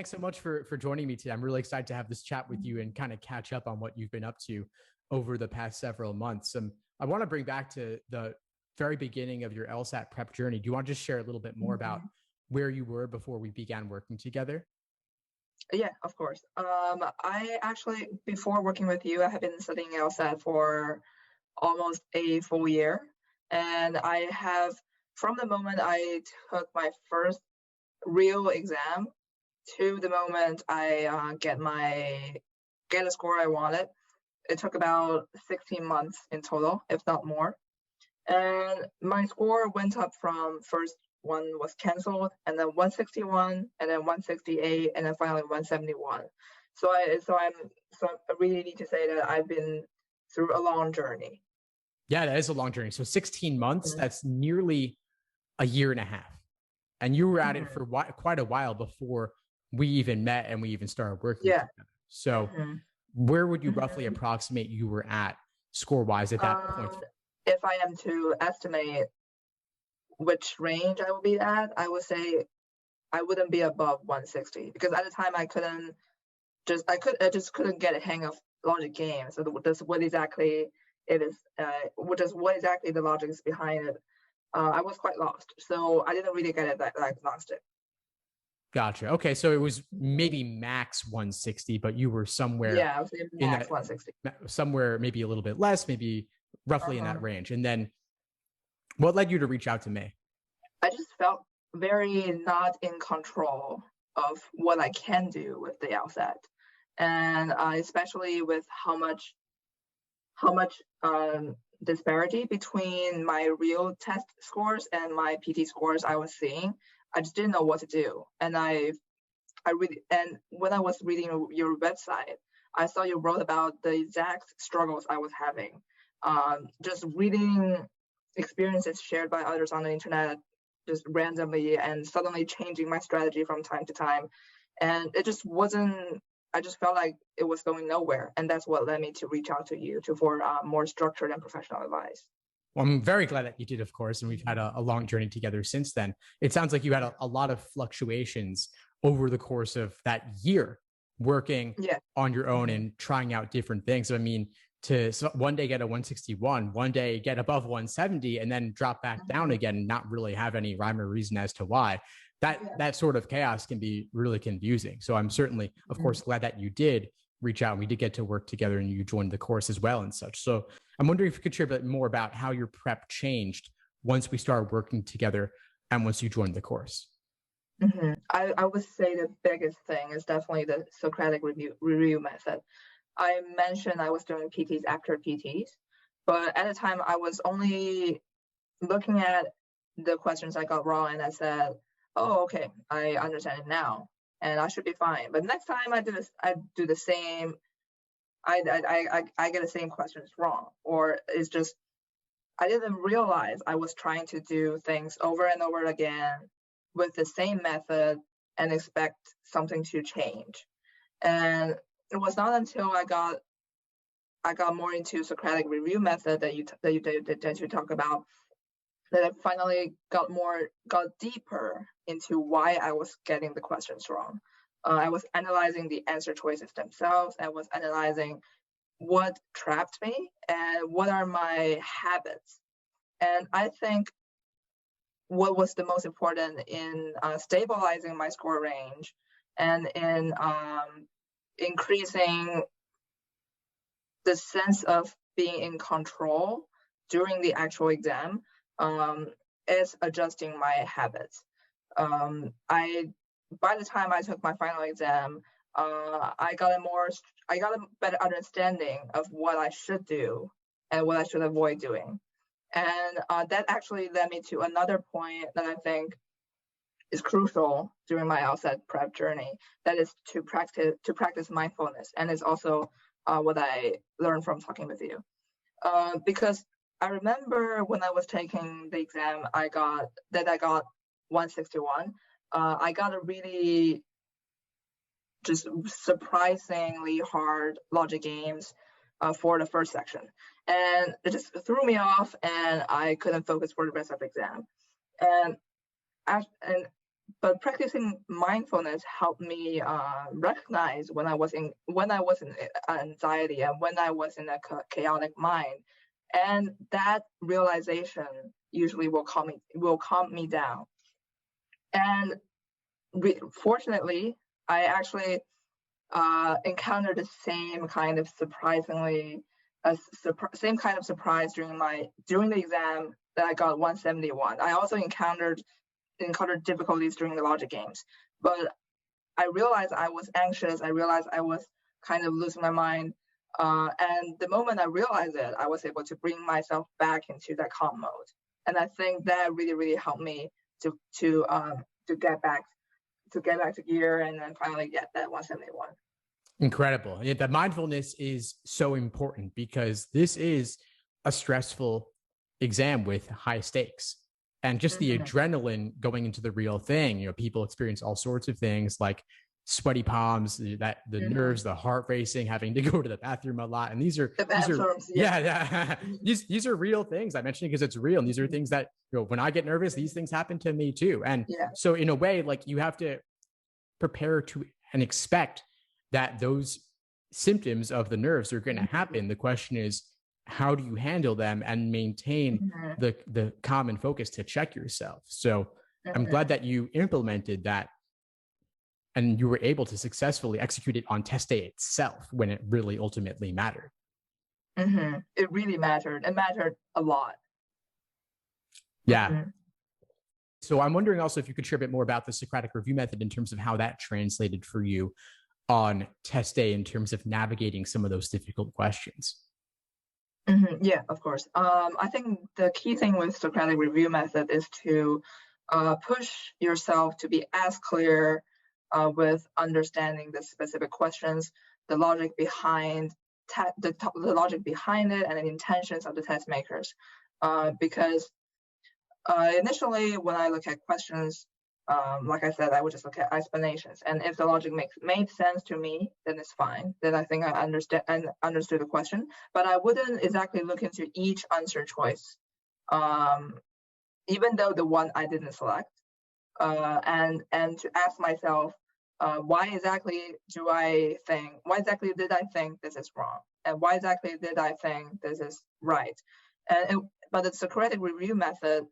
thanks so much for joining me today. I'm really excited to have this chat with you and kind of catch up on what you've been up to over the past several months. I want to bring back to the very beginning of your LSAT prep journey. Do you want to just share a little bit more about where you were before we began working together? Yeah, of course. I actually, before working with you, I have been studying LSAT for almost a full year. And I have, from the moment I took my first real exam to the moment I get a score I wanted, it took about 16 months in total, if not more. And my score went up from first one was canceled, and then 161, and then 168, and then finally 171. So I really need to say that I've been through a long journey. Yeah, that is a long journey. So 16 months, that's nearly a year and a half. And you were at it for quite a while before we even met and we even started working together. So where would you roughly approximate you were at score-wise at that point? If I am to estimate which range I would be at, I would say I wouldn't be above 160, because at the time I just couldn't get a hang of logic games. So what exactly it is, what exactly the logic is behind it. I was quite lost, so I didn't really get it that agnostic. Gotcha. Okay, so it was maybe max 160, but you were somewhere. Yeah, I was max 160. Somewhere maybe a little bit less, maybe roughly in that range. And then what led you to reach out to me? I just felt very not in control of what I can do with the LSAT, and especially with how much disparity between my real test scores and my PT scores I was seeing. I just didn't know what to do. And when I was reading your website, I saw you wrote about the exact struggles I was having. Just reading experiences shared by others on the internet, just randomly and suddenly changing my strategy from time to time. And it just wasn't, I just felt like it was going nowhere. And that's what led me to reach out to you for more structured and professional advice. Well, I'm very glad that you did, of course, and we've had a long journey together since then. It sounds like you had a lot of fluctuations over the course of that year working on your own and trying out different things. So, I mean, to one day get a 161, one day get above 170, and then drop back down again and not really have any rhyme or reason as to why. That sort of chaos can be really confusing. So I'm certainly, of course, glad that you did reach out and we did get to work together and you joined the course as well and such. So I'm wondering if you could share a bit more about how your prep changed once we started working together and once you joined the course. I would say the biggest thing is definitely the Socratic review method. I mentioned I was doing PTs after PTs, but at the time I was only looking at the questions I got wrong and I said, oh, okay, I understand it now and I should be fine. But next time I do the same, I get the same questions wrong, or it's just, I didn't realize I was trying to do things over and over again with the same method and expect something to change. And it was not until I got more into Socratic review method that you talk about that I finally got deeper into why I was getting the questions wrong. I was analyzing the answer choices themselves. I was analyzing what trapped me and what are my habits. And I think what was the most important in stabilizing my score range and in increasing the sense of being in control during the actual exam is adjusting my habits. By the time I took my final exam, I got a better understanding of what I should do and what I should avoid doing. And that actually led me to another point that I think is crucial during my LSAT prep journey. That is to practice mindfulness, and it's also what I learned from talking with you. Because I remember when I was taking the exam, I got 161. I got a really just surprisingly hard logic games for the first section. And it just threw me off and I couldn't focus for the rest of the exam. And but practicing mindfulness helped me recognize when I was in anxiety and when I was in a chaotic mind, and that realization usually will calm me down. And fortunately, I actually encountered the same kind of surprise during the exam that I got 171. I also encountered difficulties during the logic games, but I realized I was anxious. I realized I was kind of losing my mind. And the moment I realized it, I was able to bring myself back into that calm mode. And I think that really, really helped me to get back to gear and then finally get that 171. Incredible. Yeah, the mindfulness is so important because this is a stressful exam with high stakes. And just the adrenaline going into the real thing, people experience all sorts of things like sweaty palms, the nerves, the heart racing, having to go to the bathroom a lot. And these are these are real things. I mentioned it because it's real. And these are things that, when I get nervous, these things happen to me too. And so in a way, like, you have to prepare to and expect that those symptoms of the nerves are going to happen. The question is, how do you handle them and maintain the calm and focus to check yourself? So I'm glad that you implemented that and you were able to successfully execute it on test day itself when it really ultimately mattered. It really mattered. It mattered a lot. Yeah. So I'm wondering also if you could share a bit more about the Socratic review method in terms of how that translated for you on test day in terms of navigating some of those difficult questions. Yeah, of course. I think the key thing with Socratic review method is to push yourself to be as clear with understanding the specific questions, the logic behind the logic behind it, and the intentions of the test makers. Because initially, when I look at questions, like I said, I would just look at explanations, and if the logic made sense to me, then it's fine. Then I think I understood the question, but I wouldn't exactly look into each answer choice, even though the one I didn't select, and to ask myself, why exactly did I think this is wrong, and why exactly did I think this is right? But the Socratic review method,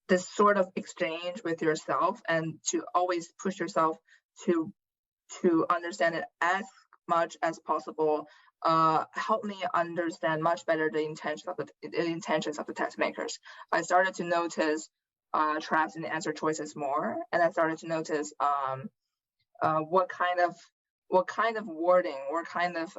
this sort of exchange with yourself and to always push yourself to understand it as much as possible, helped me understand much better the intentions of the test makers. I started to notice traps in the answer choices more, and I started to notice what kind of wording, what kind of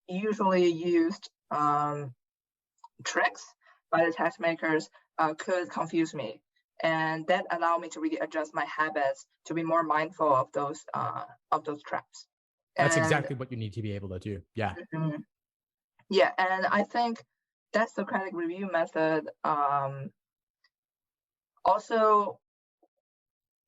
usually used tricks by the test makers could confuse me, and that allowed me to really adjust my habits to be more mindful of those traps. That's exactly what you need to be able to do. Yeah. Yeah, and I think that Socratic review method also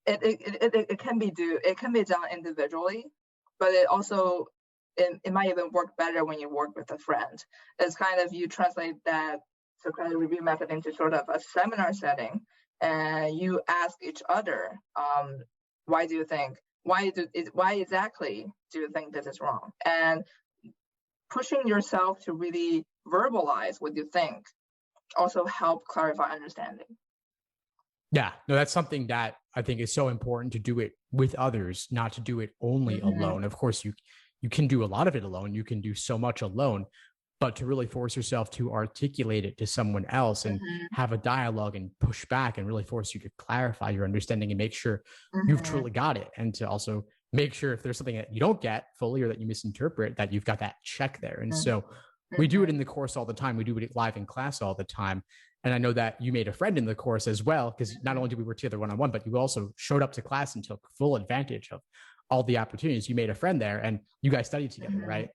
it can be done individually, but it also it might even work better when you work with a friend. It's kind of, you translate that Socratic review method into sort of a seminar setting, and you ask each other, why exactly do you think this is wrong? And pushing yourself to really verbalize what you think also help clarify understanding. Yeah, no, that's something that I think is so important, to do it with others, not to do it only alone. Of course, you can do a lot of it alone. You can do so much alone, but to really force yourself to articulate it to someone else and have a dialogue and push back and really force you to clarify your understanding and make sure you've truly got it. And to also make sure if there's something that you don't get fully or that you misinterpret, that you've got that check there. And so we do it in the course all the time. We do it live in class all the time. And I know that you made a friend in the course as well, because not only did we work together one-on-one, but you also showed up to class and took full advantage of all the opportunities. You made a friend there and you guys studied together, right?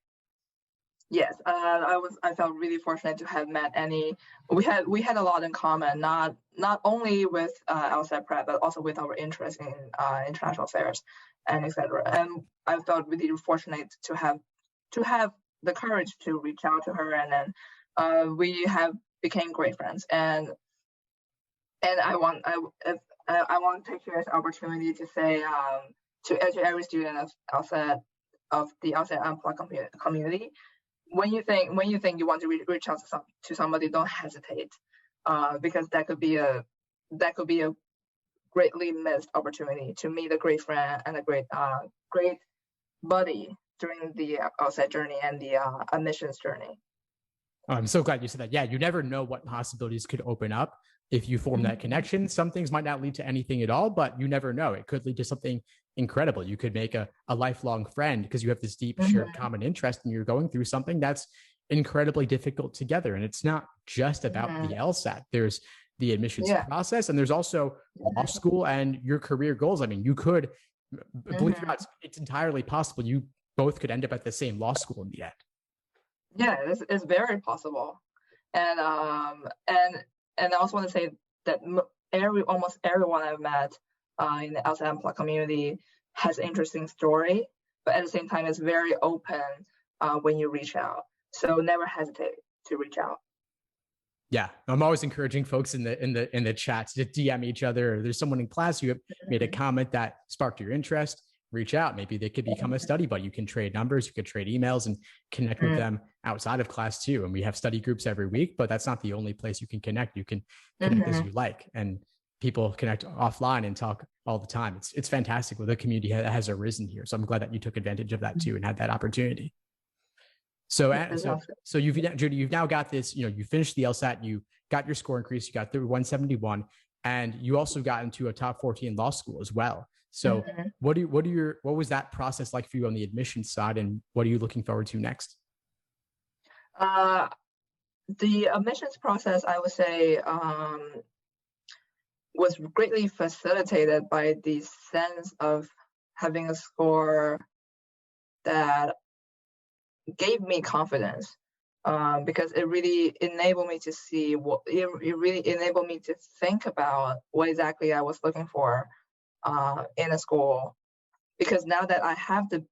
Yes, I felt really fortunate to have met Annie. We had a lot in common, not only with LSAT prep, but also with our interest in international affairs and etc. And I felt really fortunate to have the courage to reach out to her, and then we became great friends. And And I want to take here this opportunity to say to every student of the LSAT Unplugged community, when you think you want to reach out to somebody, don't hesitate, because that could be a greatly missed opportunity to meet a great friend and a great buddy during the LSAT journey and the admissions journey. I'm so glad you said that. Yeah, you never know what possibilities could open up if you form that connection. Some things might not lead to anything at all, but you never know. It could lead to something incredible. You could make a lifelong friend because you have this deep shared common interest and you're going through something that's incredibly difficult together. And it's not just about the LSAT. There's the admissions process, and there's also law school and your career goals. I mean, you could, believe it or not, it's entirely possible you both could end up at the same law school in the end. Yeah, it's very possible. And I also want to say that almost everyone I've met in the LSAT Unplugged community has an interesting story, but at the same time, it's very open when you reach out. So never hesitate to reach out. Yeah, I'm always encouraging folks in the chats to DM each other. Or there's someone in class who made a comment that sparked your interest. Reach out. Maybe they could become a study buddy. You can trade numbers, you could trade emails, and connect with them outside of class too. And we have study groups every week, but that's not the only place you can connect. You can connect as you like, and people connect offline and talk all the time. It's fantastic with a community that has arisen here. So I'm glad that you took advantage of that too and had that opportunity. So Judy, you've now got this, you finished the LSAT, you got your score increase, you got through 171, and you also got into a top 14 law school as well. So what was that process like for you on the admissions side, and what are you looking forward to next? The admissions process, I would say, was greatly facilitated by the sense of having a score that gave me confidence, because it really enabled me to see it really enabled me to think about what exactly I was looking for in a school. Because now that I have the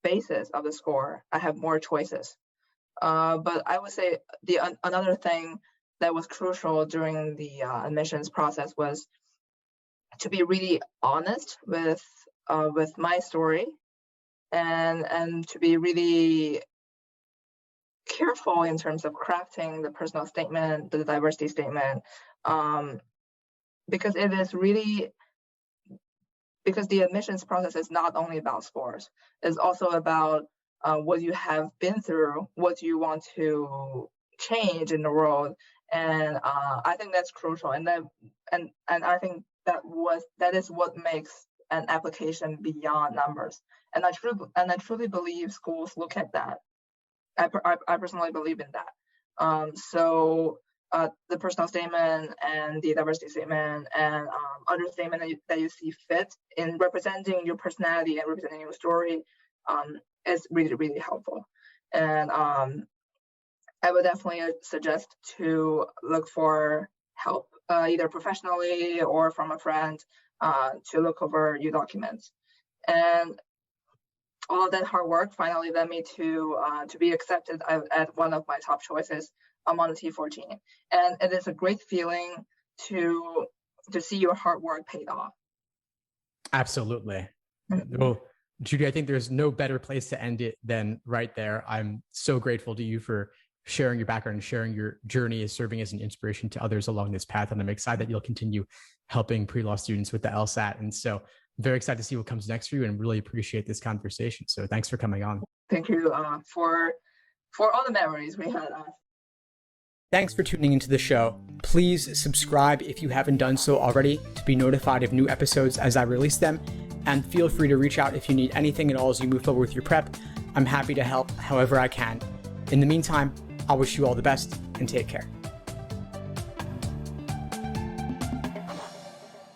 basis of the score, I have more choices. But I would say another thing that was crucial during the admissions process was to be really honest with my story, and to be really careful in terms of crafting the personal statement, the diversity statement, because the admissions process is not only about scores. It's also about what you have been through, what you want to change in the world, and I think that's crucial. And I think that is what makes an application beyond numbers. And I truly believe schools look at that. I personally believe in that. So the personal statement and the diversity statement and other statement that you see fit in representing your personality and representing your story is really, really helpful. And I would definitely suggest to look for help, either professionally or from a friend, to look over your documents. And all of that hard work finally led me to be accepted at one of my top choices. I'm on the T14, and it is a great feeling to see your hard work paid off. Absolutely. Well, Judy, I think there's no better place to end it than right there. I'm so grateful to you for sharing your background and sharing your journey as serving as an inspiration to others along this path. And I'm excited that you'll continue helping pre-law students with the LSAT. And so very excited to see what comes next for you, and really appreciate this conversation. So thanks for coming on. Thank you for all the memories we had. Thanks for tuning into the show. Please subscribe if you haven't done so already to be notified of new episodes as I release them. And feel free to reach out if you need anything at all as you move forward with your prep. I'm happy to help however I can. In the meantime, I'll wish you all the best and take care.